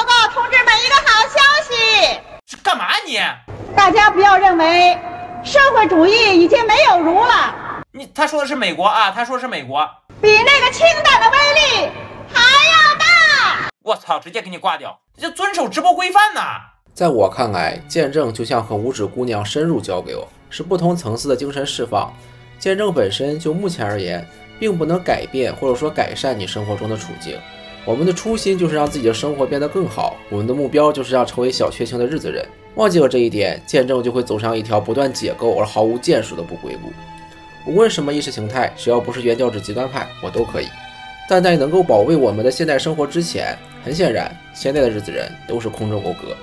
告同志们一个好消息。是干嘛你？大家不要认为社会主义已经没有儒了。他说的是美国啊，他说是美国，比那个氢弹的威力还要大。我操，直接给你挂掉，这遵守直播规范呐。在我看来，见证就像和五指姑娘深入交流，是不同层次的精神释放。见证本身就目前而言，并不能改变或者说改善你生活中的处境。我们的初心就是让自己的生活变得更好，我们的目标就是要成为小确幸的日子人。忘记了这一点，见证就会走上一条不断解构而毫无建树的不归路。无论什么意识形态，只要不是原教旨极端派，我都可以。但在能够保卫我们的现代生活之前，很显然，现在的日子人都是空中楼阁。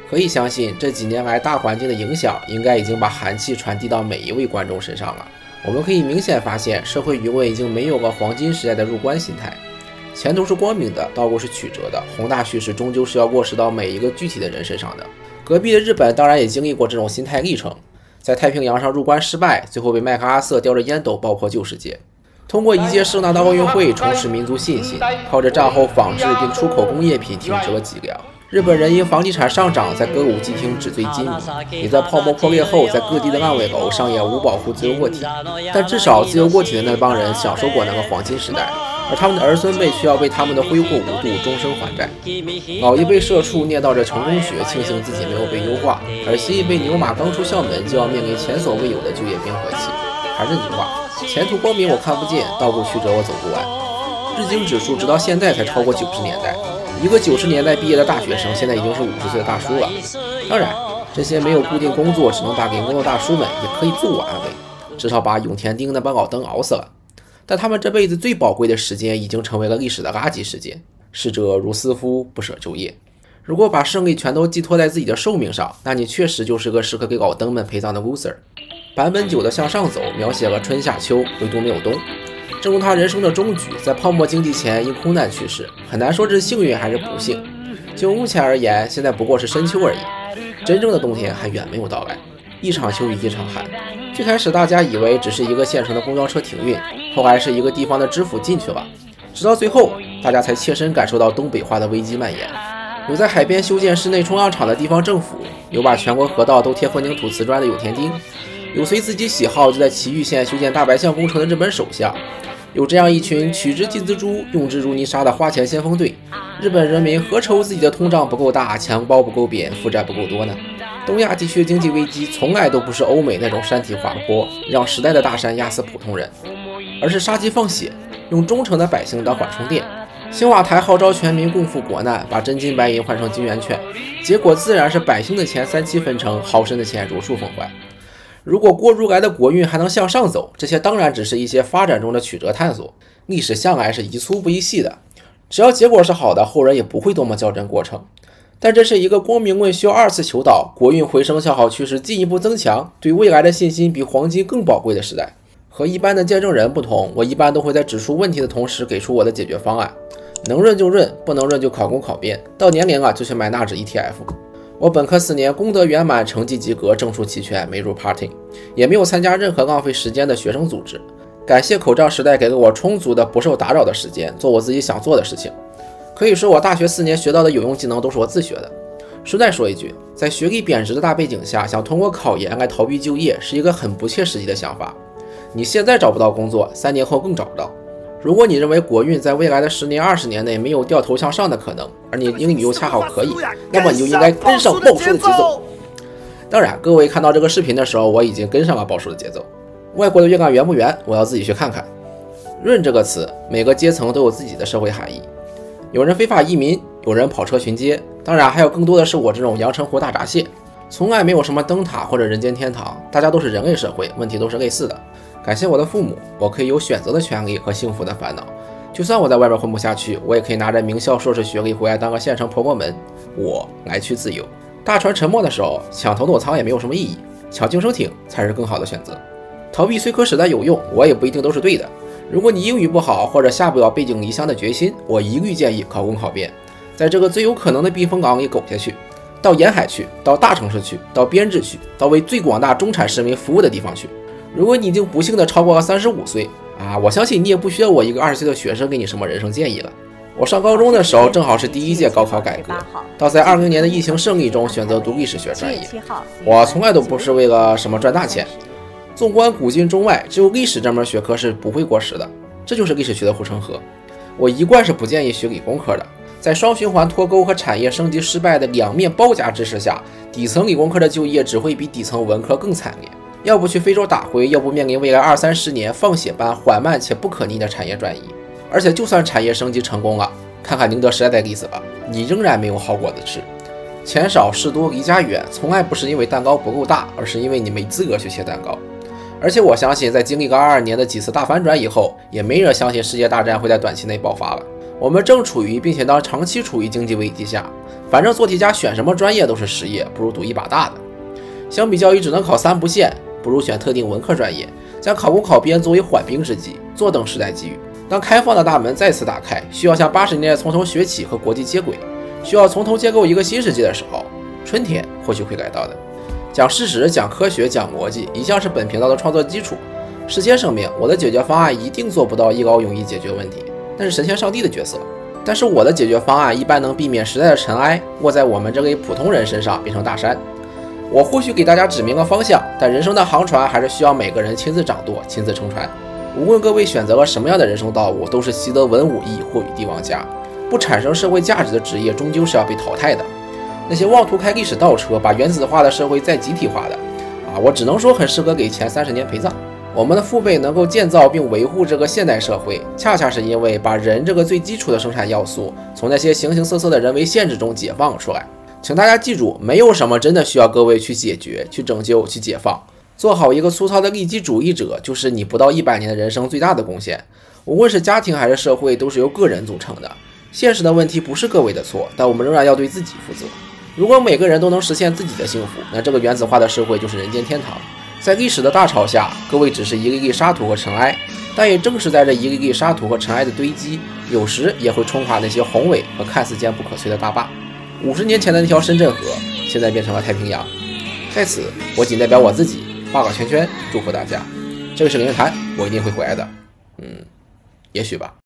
可以相信，这几年来大环境的影响应该已经把寒气传递到每一位观众身上了。我们可以明显发现，社会舆论已经没有了黄金时代的入关心态，前途是光明的，道路是曲折的，宏大叙事终究是要落实到每一个具体的人身上的。隔壁的日本当然也经历过这种心态历程，在太平洋上入关失败，最后被麦克阿瑟叼着烟斗爆破旧世界。通过一届盛大的奥运会重拾民族信心，靠着战后仿制并出口工业品挺直了脊梁。日本人因房地产上涨，在歌舞伎町纸醉金迷，也在泡沫破裂后，在各地的烂尾楼上演无保护自由个体。但至少自由个体的那帮人享受过那个黄金时代，而他们的儿孙辈却要为他们的挥霍无度终生还债。老一辈社畜念叨着成功学，庆幸自己没有被优化，而新一辈牛马刚出校门就要面临前所未有的就业冰河期。还是那句话，前途光明我看不见，道路曲折我走不完。日经指数直到现在才超过90年代。一个90年代毕业的大学生，现在已经是50岁的大叔了。当然，这些没有固定工作，只能打零工的大叔们也可以自我安慰，至少把永田町那帮老登熬死了。但他们这辈子最宝贵的时间，已经成为了历史的垃圾时间。逝者如斯夫，不舍昼夜。如果把胜利全都寄托在自己的寿命上，那你确实就是个适合给老登们陪葬的 loser。坂本九的《向上走》描写了春夏秋，唯独没有冬。正如他人生的终局，在泡沫经济前因空难去世，很难说是幸运还是不幸。就目前而言，现在不过是深秋而已，真正的冬天还远没有到来。一场秋与一场寒。最开始大家以为只是一个县城的公交车停运，后来是一个地方的知府进去了，直到最后，大家才切身感受到东北化的危机蔓延。有在海边修建室内冲浪场的地方政府，有把全国河道都贴混凝土瓷砖的有田町，有随自己喜好就在崎玉县修建大白象工程的日本首相。有这样一群取之既锱铢，用之如泥沙的花钱先锋队，日本人民何愁自己的通胀不够大，钱包不够扁，负债不够多呢？东亚地区经济危机从来都不是欧美那种山体滑坡，让时代的大山压死普通人，而是杀鸡放血，用忠诚的百姓当缓冲垫。青瓦台号召全民共赴国难，把真金白银换成金圆券，结果自然是百姓的钱3-7分成，豪绅的钱如数奉还。如果郭如来的国运还能向上走，这些当然只是一些发展中的曲折探索。历史向来是宜粗不宜细的，只要结果是好的，后人也不会多么较真过程。但这是一个光明论需要2次求导，国运回升向好趋势进一步增强，对未来的信心比黄金更宝贵的时代。和一般的见证人不同，我一般都会在指出问题的同时给出我的解决方案，能润就润，不能润就考公考编，到年龄了就去买纳指 ETF。我本科4年功德圆满，成绩及格，证书齐全，没入 party， 也没有参加任何浪费时间的学生组织。感谢口罩时代给了我充足的不受打扰的时间，做我自己想做的事情。可以说我大学4年学到的有用技能都是我自学的。顺带说一句，在学历贬值的大背景下，想通过考研来逃避就业是一个很不切实际的想法。你现在找不到工作，3年后更找不到。如果你认为国运在未来的10年、20年内没有掉头向上的可能，而你英语又恰好可以，那么你就应该跟上报数的节奏。当然，各位看到这个视频的时候，我已经跟上了报数的节奏。外国的月亮圆不圆，我要自己去看看。润这个词，每个阶层都有自己的社会含义。有人非法移民，有人跑车巡街，当然还有更多的是我这种阳澄湖大闸蟹。从来没有什么灯塔或者人间天堂，大家都是人类社会，问题都是类似的。感谢我的父母，我可以有选择的权利和幸福的烦恼。就算我在外边混不下去，我也可以拿着名校硕士学历回来当个县城婆婆门。我来去自由。大船沉没的时候，抢头等舱也没有什么意义，抢救生艇才是更好的选择。逃避虽可使但有用，我也不一定都是对的。如果你英语不好或者下不了背井离乡的决心，我一律建议考公考编，在这个最有可能的避风港里苟下去，到沿海去，到大城市去，到编制去，到为最广大中产市民服务的地方去。如果你已经不幸的超过了35岁啊，我相信你也不需要我一个20岁的学生给你什么人生建议了。我上高中的时候，正好是第1届高考改革，到在2020年的疫情胜利中选择读历史学专业。我从来都不是为了什么赚大钱。纵观古今中外，只有历史这门学科是不会过时的，这就是历史学的护城河。我一贯是不建议学理工科的，在双循环脱钩和产业升级失败的两面包夹之势下，底层理工科的就业只会比底层文科更惨烈。要不去非洲打灰，要不面临未来20-30年放血般缓慢且不可逆的产业转移。而且就算产业升级成功了，看看宁德时代的例子吧，你仍然没有好果子吃。钱少事多离家远，从来不是因为蛋糕不够大，而是因为你没资格去切蛋糕。而且我相信，在经历了22年的几次大反转以后，也没人相信世界大战会在短期内爆发了。我们正处于并且当长期处于经济危机下，反正做题家选什么专业都是失业，不如赌一把大的。相比较于只能考3不限，不如选特定文科专业，将考公考编作为缓兵之计，坐等时代机遇。当开放的大门再次打开，需要像80年代从头学起和国际接轨，需要从头建构一个新世界的时候，春天或许会来到的。讲事实、讲科学、讲逻辑，一向是本频道的创作基础。事先声明，我的解决方案一定做不到一劳永逸解决问题，那是神仙上帝的角色。但是我的解决方案一般能避免时代的尘埃落在我们这类普通人身上变成大山。我或许给大家指明了方向，但人生的航船还是需要每个人亲自掌舵、亲自乘船。无论各位选择了什么样的人生道路，都是习得文武艺或与帝王家。不产生社会价值的职业终究是要被淘汰的。那些妄图开历史倒车，把原子化的社会再集体化的我只能说很适合给前30年陪葬。我们的父辈能够建造并维护这个现代社会，恰恰是因为把人这个最基础的生产要素从那些形形色色的人为限制中解放出来。请大家记住，没有什么真的需要各位去解决、去拯救、去解放。做好一个粗糙的利己主义者，就是你不到100年的人生最大的贡献。无论是家庭还是社会，都是由个人组成的。现实的问题不是各位的错，但我们仍然要对自己负责。如果每个人都能实现自己的幸福，那这个原子化的社会就是人间天堂。在历史的大潮下，各位只是一粒粒沙土和尘埃，但也正是在这一粒粒沙土和尘埃的堆积，有时也会冲垮那些宏伟和看似坚不可摧的大坝。50年前的那条深圳河，现在变成了太平洋。在此，我仅代表我自己画个圈圈，祝福大家。这个是凌云谈，我一定会回来的。也许吧。